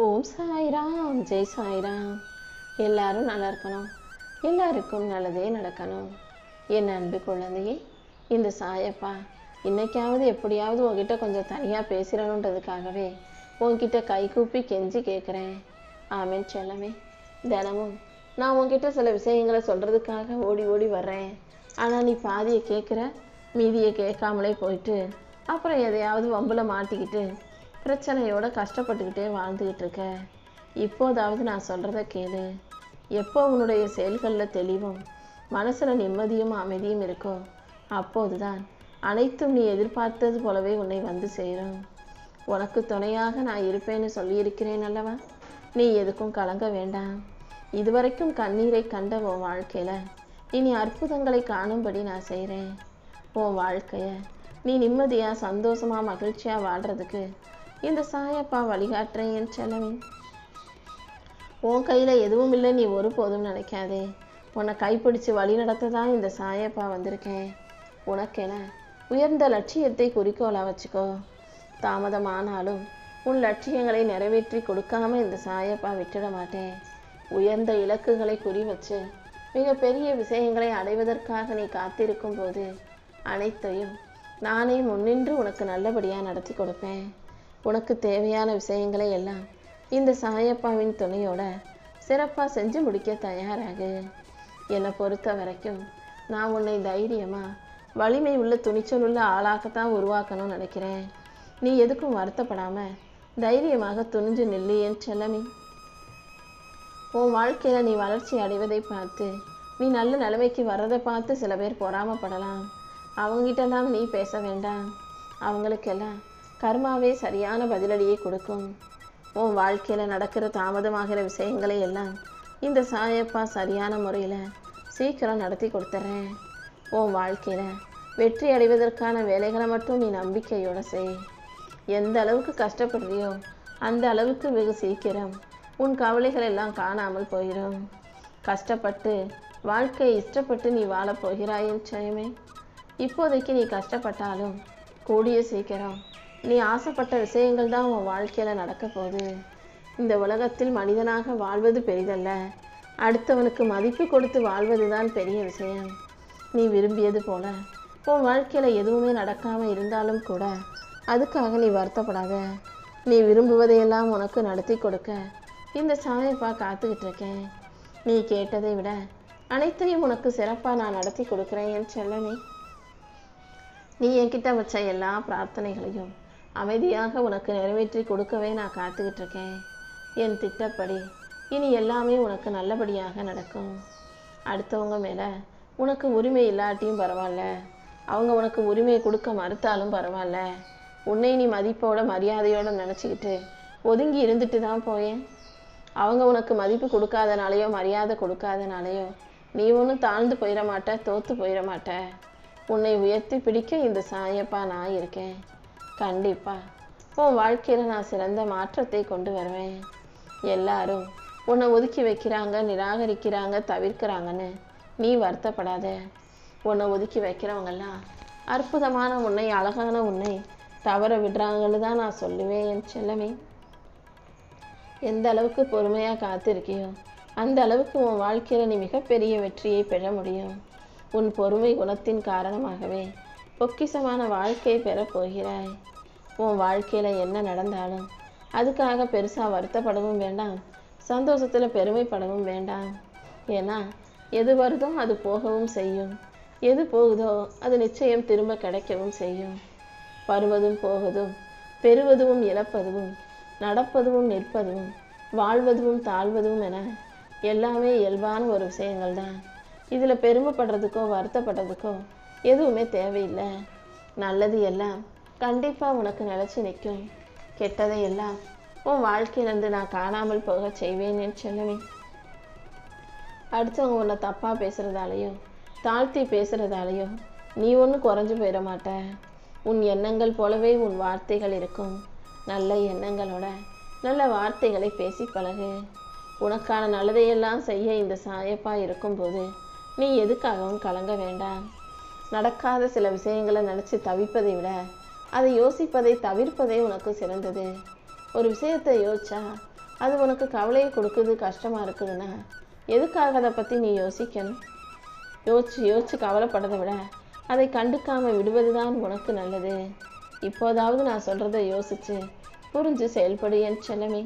ஓம் சாய்ராம், ஜெய் சாய்ராம். எல்லாரும் நல்லா இருக்கணும், எல்லாருக்கும் நல்லதே நடக்கணும். என் அன்பு குழந்தையே, இந்த சாயப்பா இன்னைக்காவது எப்படியாவது உன்கிட்ட கொஞ்சம் தனியாக பேசுகிறணுன்றதுக்காகவே உன்கிட்ட கை கூப்பி கெஞ்சி கேட்குறேன். ஆமேன் செல்லமே. தினமும் நான் உன்கிட்ட சில விஷயங்களை சொல்கிறதுக்காக ஓடி ஓடி வர்றேன். ஆனால் நீ பாதியை கேட்குற, மீதியை கேட்காமலே போயிட்டு அப்புறம் எதையாவது வம்பில் மாட்டிக்கிட்டு பிரச்சனையோட கஷ்டப்பட்டுக்கிட்டே வாழ்ந்துக்கிட்டு இருக்க. இப்போதாவது நான் சொல்கிறத கேளு. எப்போ உன்னுடைய செயல்களில் தெளிவும் மனசில் நிம்மதியும் அமைதியும் இருக்கோ, அப்போதுதான் அனைத்தும் நீ எதிர்பார்த்தது போலவே உன்னை வந்து சேரும். உனக்கு துணையாக நான் இருப்பேன்னு சொல்லியிருக்கிறேன் அல்லவா? நீ எதுக்கும் கலங்க வேண்டாம். இதுவரைக்கும் கண்ணீரை கண்ட உன் வாழ்க்கையில் இனி அற்புதங்களை காணும்படி நான் செய்கிறேன். உன் வாழ்க்கையை நீ நிம்மதியாக சந்தோஷமாக மகிழ்ச்சியாக வாழ்கிறதுக்கு இந்த சாயப்பா வழிகாட்டுறேன் என் செல்லமே. உன் கையில் எதுவும் இல்லை நீ ஒருபோதும் நினைக்காதே. உன்னை கைப்பிடிச்சு வழி நடத்த தான் இந்த சாயப்பா வந்திருக்கேன். உனக்கென உயர்ந்த லட்சியத்தை குறிக்கோளாக வச்சுக்கோ. தாமதமானாலும் உன் லட்சியங்களை நிறைவேற்றி கொடுக்காம இந்த சாயப்பா விட்டுட மாட்டேன். உயர்ந்த இலக்குகளை குறி வச்சு மிகப்பெரிய விஷயங்களை அடைவதற்காக நீ காத்திருக்கும் போது அனைத்தையும் நானே முன்னின்று உனக்கு நல்லபடியாக நடத்தி கொடுப்பேன். உனக்கு தேவையான விஷயங்களை எல்லாம் இந்த சாயப்பாவின் துணையோட சிறப்பாக செஞ்சு முடிக்க தயாராகு. என்னை பொறுத்த வரைக்கும் நான் உன்னை தைரியமாக வலிமை உள்ள துணிச்சல் உள்ள ஆளாகத்தான் உருவாக்கணும்னு நினைக்கிறேன். நீ எதுக்கும் வருத்தப்படாமல் தைரியமாக துணிஞ்சு நில்லு என் செல்லமே. உன் வாழ்க்கையில் நீ வளர்ச்சி அடைவதை பார்த்து, நீ நல்ல நிலைமைக்கு வர்றதை பார்த்து சில பேர் பொறாமப்படலாம். அவங்ககிட்டலாம் நீ பேச வேண்டாம். அவங்களுக்கெல்லாம் கர்மாவே சரியான பதிலடியை கொடுக்கும். உன் வாழ்க்கையில் நடக்கிற தாமதமாகிற விஷயங்களை எல்லாம் இந்த சாயப்பா சரியான முறையில் சீக்கிரம் நடத்தி கொடுத்துட்றேன். உன் வாழ்க்கையில் வெற்றி அடைவதற்கான வேலைகளை மட்டும் நீ நம்பிக்கையோடு செய். எந்த அளவுக்கு கஷ்டப்படுறியோ அந்த அளவுக்கு வெகு சீக்கிரம் உன் கவலைகள் எல்லாம் காணாமல் போயிடும். கஷ்டப்பட்டு வாழ்க்கையை இஷ்டப்பட்டு நீ வாழப் போகிறாயின் ஜெயமே. இப்போதைக்கு நீ கஷ்டப்பட்டாலும் கூடிய சீக்கிரம் நீ ஆசைப்பட்ட விஷயங்கள் தான் உன் வாழ்க்கையில் நடக்க போகுது. இந்த உலகத்தில் மனிதனாக வாழ்வது பெரிதல்ல, அடுத்தவனுக்கு மதிப்பு கொடுத்து வாழ்வது தான் பெரிய விஷயம். நீ விரும்பியது போல உன் வாழ்க்கையில் எதுவுமே நடக்காமல் இருந்தாலும் கூட அதுக்காக நீ வருத்தப்படாத. நீ விரும்புவதையெல்லாம் உனக்கு நடத்தி கொடுக்க இந்த சாயப்பா காத்துக்கிட்டு இருக்கேன். நீ கேட்டதை விட அனைத்தையும் உனக்கு சிறப்பாக நான் நடத்தி கொடுக்குறேன் என் செல்லமே. நீ என்கிட்ட வச்ச எல்லா பிரார்த்தனைகளையும் அமைதியாக உனக்கு நிறைவேற்றி கொடுக்கவே நான் காத்துக்கிட்டு இருக்கேன். என் திட்டப்படி இனி எல்லாமே உனக்கு நல்லபடியாக நடக்கும். அடுத்தவங்க மேலே உனக்கு உரிமை இல்லாட்டியும் பரவாயில்ல, அவங்க உனக்கு உரிமையை கொடுக்க மறுத்தாலும் பரவாயில்ல, உன்னை நீ மதிப்போட மரியாதையோடு நினச்சிக்கிட்டு ஒதுங்கி இருந்துட்டு தான் போயேன். அவங்க உனக்கு மதிப்பு கொடுக்காதனாலையோ மரியாதை கொடுக்காதனாலையோ நீ ஒன்றும் தாழ்ந்து போயிட மாட்ட, தோற்று போயிட மாட்ட. உன்னை உயர்த்தி பிடிக்க இந்த சாயப்பா நான் இருக்கேன். கண்டிப்பாக உன் வாழ்க்கையில் நான் சிறந்த மாற்றத்தை கொண்டு வருவேன். எல்லாரும் உன்னை ஒதுக்கி வைக்கிறாங்க, நிராகரிக்கிறாங்க, தவிர்க்கிறாங்கன்னு நீ வருத்தப்படாத. உன்னை ஒதுக்கி வைக்கிறவங்கெல்லாம் அற்புதமான உன்னை, அழகான உன்னை தவற விடுறாங்கன்னு தான் நான் சொல்லுவேன் என் செல்லமே. எந்த அளவுக்கு பொறுமையாக காத்திருக்கியோ அந்த அளவுக்கு உன் வாழ்க்கையில் நீ மிகப்பெரிய வெற்றியை பெற முடியும். உன் பொறுமை குணத்தின் காரணமாகவே பொக்கிஷமான வாழ்க்கையை பெறப் போகிறாய். உன் வாழ்க்கையில் என்ன நடந்தாலும் அதுக்காக பெருசாக வருத்தப்படவும் வேண்டாம், சந்தோஷத்தில் பெருமைப்படவும் வேண்டாம். ஏன்னா எது வருதோ அது போகவும் செய்யும், எது போகுதோ அது நிச்சயம் திரும்ப கிடைக்கவும் செய்யும். வருவதும் போவதும், பெறுவதும் இழப்பதும், நடப்பதும் நிற்பதும், வாழ்வதும் தாழ்வதும் என எல்லாமே இயல்பான ஒரு விஷயங்கள் தான். இதில் பெருமைப்படுறதுக்கோ வருத்தப்படுறதுக்கோ எதுவுமே தேவையில்லை. நல்லது எல்லாம் கண்டிப்பாக உனக்கு நிலச்சி நிற்கும். கெட்டதை எல்லாம் உன் வாழ்க்கையிலேருந்து நான் காணாமல் போக செய்வேன் என் செல்லமே. அடுத்தவங்க உன்னை தப்பாக பேசுகிறதாலையோ தாழ்த்தி பேசுகிறதாலையோ நீ ஒன்றும் குறைஞ்சி போயிட மாட்ட. உன் எண்ணங்கள் போலவே உன் வார்த்தைகள் இருக்கும். நல்ல எண்ணங்களோட நல்ல வார்த்தைகளை பேசி பழகு. உனக்கான நல்லதையெல்லாம் செய்ய இந்த சாயப்பா இருக்கும்போது நீ எதுக்காகவும் கலங்க வேண்டாம். நடக்காத சில விஷயங்களை நினச்சி தவிப்பதை விட அதை யோசிப்பதை தவிர்ப்பதே உனக்கு சிறந்தது. ஒரு விஷயத்தை யோசிச்சா அது உனக்கு கவலையை கொடுக்குது, கஷ்டமாக இருக்குதுன்னா எதுக்காக அதை பற்றி நீ யோசிக்கணும்? யோசிச்சு கவலைப்படுறதை விட அதை கண்டுக்காமல் விடுவது தான் உனக்கு நல்லது. இப்போதாவது நான் சொல்கிறத யோசிச்சு புரிஞ்சு செயல்படு என் செல்லமே.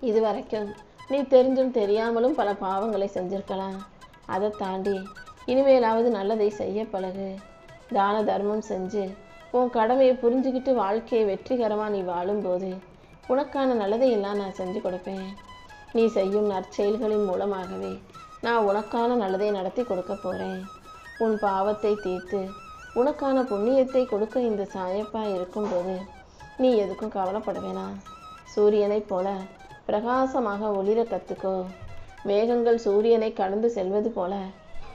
இது வரைக்கும் நீ தெரிஞ்சும் தெரியாமலும் பல பாவங்களை செஞ்சிருக்கலாம். அதை தாண்டி இனிமேலாவது நல்லதை செய்ய பழகு. தான தர்மம் செஞ்சு உன் கடமையை புரிஞ்சுக்கிட்டு வாழ்க்கையை வெற்றிகரமாக நீ வாழும்போது உனக்கான நல்லதையெல்லாம் நான் செஞ்சு கொடுப்பேன். நீ செய்யும் நற்செயல்களின் மூலமாகவே நான் உனக்கான நல்லதை நடத்தி கொடுக்க போகிறேன். உன் பாவத்தை தீர்த்து உனக்கான புண்ணியத்தை கொடுக்க இந்த சாயப்பா இருக்கும்போது நீ எதுக்கும் கவலைப்பட வேணாம். சூரியனைப் போல பிரகாசமாக ஒளிர கற்றுக்கோ. மேகங்கள் சூரியனை கடந்து செல்வது போல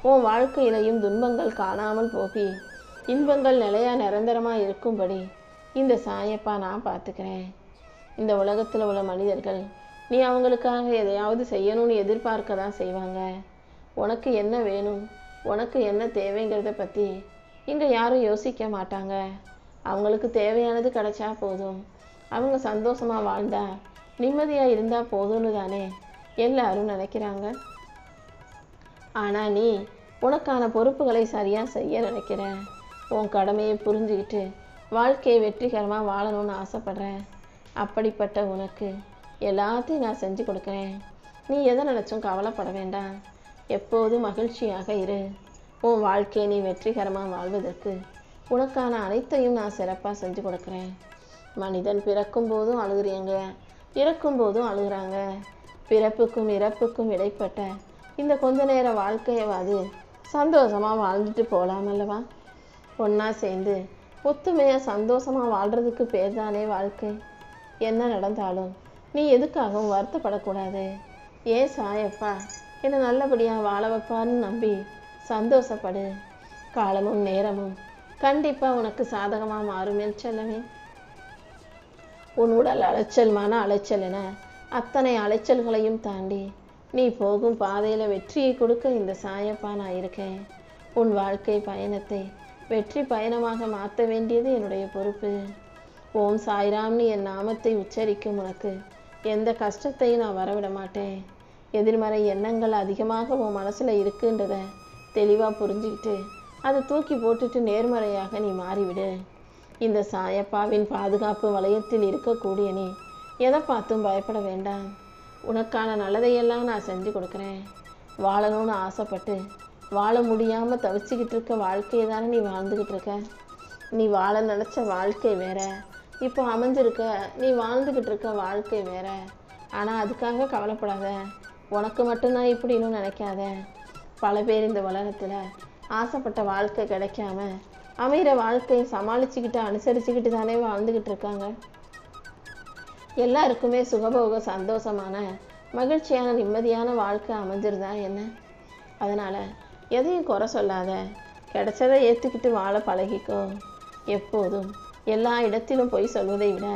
உன் வாழ்க்கையிலையும் துன்பங்கள் காணாமல் போகி இன்பங்கள் நிலையா நிரந்தரமாக இருக்கும்படி இந்த சாயப்பா நான் பார்த்துக்கிறேன். இந்த உலகத்தில் உள்ள மனிதர்கள் நீ அவங்களுக்காக எதையாவது செய்யணும்னு எதிர்பார்க்க தான் செய்வாங்க. உனக்கு என்ன வேணும், உனக்கு என்ன தேவைங்கிறத பற்றி இங்கே யாரும் யோசிக்க மாட்டாங்க. அவங்களுக்கு தேவையானது கிடைச்சா போதும், அவங்க சந்தோஷமாக வாழ்ந்தா நிம்மதியாக இருந்தால் போதும்னு தானே எல்லாரும் நினைக்கிறாங்க. ஆனால் நீ உனக்கான பொறுப்புகளை சரியாக செய்ய நினைக்கிற. உன் கடமையை புரிஞ்சுக்கிட்டு வாழ்க்கையை வெற்றிகரமாக வாழணும்னு ஆசைப்படுறேன். அப்படிப்பட்ட உனக்கு எல்லாத்தையும் நான் செஞ்சு கொடுக்குறேன். நீ எதை நினச்சும் கவலைப்பட வேண்டாம். எப்போதும் மகிழ்ச்சியாக இரு. உன் வாழ்க்கையை நீ வெற்றிகரமாக வாழ்வதற்கு உனக்கான அனைத்தையும் நான் சிறப்பாக செஞ்சு கொடுக்குறேன். மனிதன் பிறக்கும் போதும் அழுகுறீங்க, இறக்கும் போதும் அழுகுறாங்க. பிறப்புக்கும் இறப்புக்கும் இடைப்பட்ட இந்த கொஞ்ச நேர வாழ்க்கையவாது சந்தோஷமாக வாழ்ந்துட்டு போகலாம் அல்லவா? ஒன்றா சேர்ந்து ஒத்துமையாக சந்தோஷமாக வாழ்கிறதுக்கு பேர் தானே வாழ்க்கை. என்ன நடந்தாலும் நீ எதுக்காகவும் வருத்தப்படக்கூடாது. ஏன் சாயப்பா என்னை நல்லபடியாக வாழ வைப்பான்னு நம்பி சந்தோஷப்படு. காலமும் நேரமும் கண்டிப்பாக உனக்கு சாதகமாக மாறும் என் செல்லமே. உன் உடல் அலைச்சல், மன அலைச்சல் என அத்தனை அலைச்சல்களையும் தாண்டி நீ போகும் பாதையில் வெற்றியை கொடுக்க இந்த சாயப்பா நான் இருக்கேன். உன் வாழ்க்கை பயணத்தை வெற்றி பயணமாக மாற்ற வேண்டியது என்னுடைய பொறுப்பு. ஓம் சாய்ராம்னு என் நாமத்தை உச்சரிக்கும் உனக்கு எந்த கஷ்டத்தையும் நான் வரவிட மாட்டேன். எதிர்மறை எண்ணங்கள் அதிகமாக உன் மனசில் இருக்குன்றத தெளிவாக புரிஞ்சுக்கிட்டு அதை தூக்கி போட்டுட்டு நேர்மறையாக நீ மாறிவிடு. இந்த சாயப்பாவின் பாதுகாப்பு வளையத்தில் இருக்கக்கூடிய நீ எதை பார்த்தும் பயப்பட வேண்டாம். உனக்கான நல்லதையெல்லாம் நான் செஞ்சு கொடுக்குறேன். வாழணும்னு ஆசைப்பட்டு வாழ முடியாமல் தவிச்சிக்கிட்டு இருக்க வாழ்க்கையை தானே நீ வாழ்ந்துக்கிட்டு இருக்க. நீ வாழ நினச்ச வாழ்க்கை வேற, இப்போ அமைஞ்சிருக்க நீ வாழ்ந்துக்கிட்டு இருக்க வாழ்க்கை வேற. ஆனால் அதுக்காக கவலைப்படாத. உனக்கு மட்டும்தான் இப்படின்னு நினைக்காத. பல பேர் இந்த உலகத்தில் ஆசைப்பட்ட வாழ்க்கை கிடைக்காம அமைகிற வாழ்க்கையை சமாளிச்சுக்கிட்டு அனுசரிச்சுக்கிட்டு தானே வாழ்ந்துக்கிட்டு இருக்காங்க. எல்லாருக்குமே சுகபோக சந்தோஷமான மகிழ்ச்சியான நிம்மதியான வாழ்க்கை அமைஞ்சிருந்தா என்ன? அதனால் எதையும் குறை சொல்லாத. கிடைச்சதை ஏற்றுக்கிட்டு வாழ பழகிக்கோ. எப்போதும் எல்லா இடத்திலும் பொய் சொல்வதை விட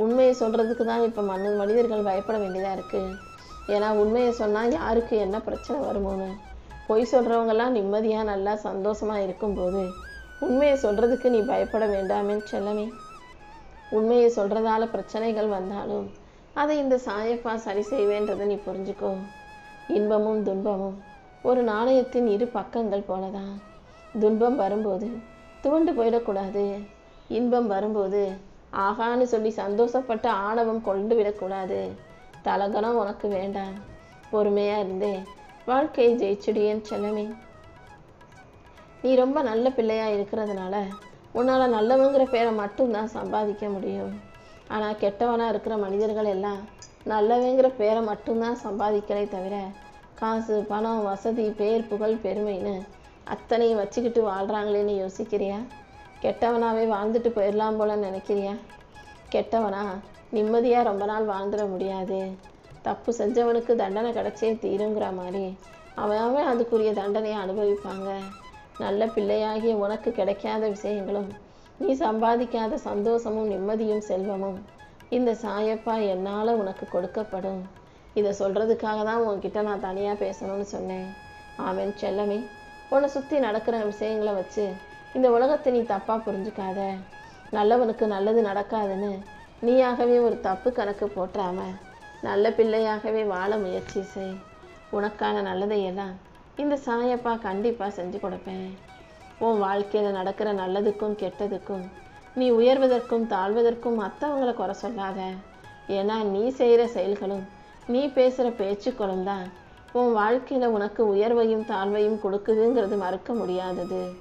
உண்மையை சொல்கிறதுக்கு தான் இப்போ மனிதர்கள் பயப்பட வேண்டியதாக இருக்குது. ஏன்னா உண்மையை சொன்னால் யாருக்கு என்ன பிரச்சனை வருமோன்னு. பொய் சொல்கிறவங்கெல்லாம் நிம்மதியாக நல்லா சந்தோஷமாக இருக்கும்போது உண்மையை சொல்கிறதுக்கு நீ பயப்பட வேண்டாமே செல்லமே. உண்மையை சொல்கிறதால பிரச்சனைகள் வந்தாலும் அதை இந்த சாயப்பா சரி செய்வேன்றதை நீ புரிஞ்சுக்கோ. இன்பமும் துன்பமும் ஒரு நாணயத்தின் இரு பக்கங்கள் போலதான். துன்பம் வரும்போது துவண்டு போயிடக்கூடாது. இன்பம் வரும்போது ஆகான்னு சொல்லி சந்தோஷப்பட்ட ஆணவம் கொண்டு விடக்கூடாது. தலகணம் உனக்கு வேண்டாம். பொறுமையாக இருந்தே வாழ்க்கையை ஜெயிச்சுடியேன் செல்லமே. நீ ரொம்ப நல்ல பிள்ளையாக இருக்கிறதுனால உன்னால் நல்லவங்கிற பேரை மட்டும்தான் சம்பாதிக்க முடியும். ஆனால் கெட்டவனாக இருக்கிற மனிதர்கள் எல்லாம் நல்லவங்கிற பேரை மட்டும்தான் சம்பாதிக்கிறே தவிர காசு, பணம், வசதி, பேர், புகழ், பெருமைன்னு அத்தனையும் வச்சுக்கிட்டு வாழ்கிறாங்களேன்னு யோசிக்கிறியா? கெட்டவனாகவே வாழ்ந்துட்டு போயிடலாம் போல நினைக்கிறியா? கெட்டவனா நிம்மதியாக ரொம்ப நாள் வாழ்ந்துட முடியாது. தப்பு செஞ்சவனுக்கு தண்டனை கிடைச்சே தீருங்கிற மாதிரி அவன் அதுக்குரிய தண்டனையை அனுபவிப்பாங்க. நல்ல பிள்ளையாகிய உனக்கு கிடைக்காத விஷயங்களும் நீ சம்பாதிக்காத சந்தோஷமும் நிம்மதியும் செல்வமும் இந்த சாயப்பா என்னால் உனக்கு கொடுக்கப்படும். இதை சொல்கிறதுக்காக தான் உன்கிட்ட நான் தனியாக பேசணும்னு சொன்னேன். ஆமென் செல்லமே. உன்னை சுற்றி நடக்கிற விஷயங்களை வச்சு இந்த உலகத்தை நீ தப்பாக புரிஞ்சுக்காத. நல்லவனுக்கு நல்லது நடக்காதுன்னு நீயாகவே ஒரு தப்பு கணக்கு போட்டுறாம நல்ல பிள்ளையாகவே வாழ முயற்சி செய். உனக்கான நல்லதையெல்லாம் இந்த சாயப்பா கண்டிப்பாக செஞ்சு கொடுப்பேன். உன் வாழ்க்கையில் நடக்கிற நல்லதுக்கும் கெட்டதுக்கும் நீ உயர்வதற்கும் தாழ்வதற்கும் மற்றவங்களை குறை சொல்லாத. ஏன்னா நீ செய்கிற செயல்களும் நீ பேசுகிற பேச்சுக்களும் தான் உன் வாழ்க்கையில் உனக்கு உயர்வையும் தாழ்வையும் கொடுக்குதுங்கிறது மறுக்க முடியாதது.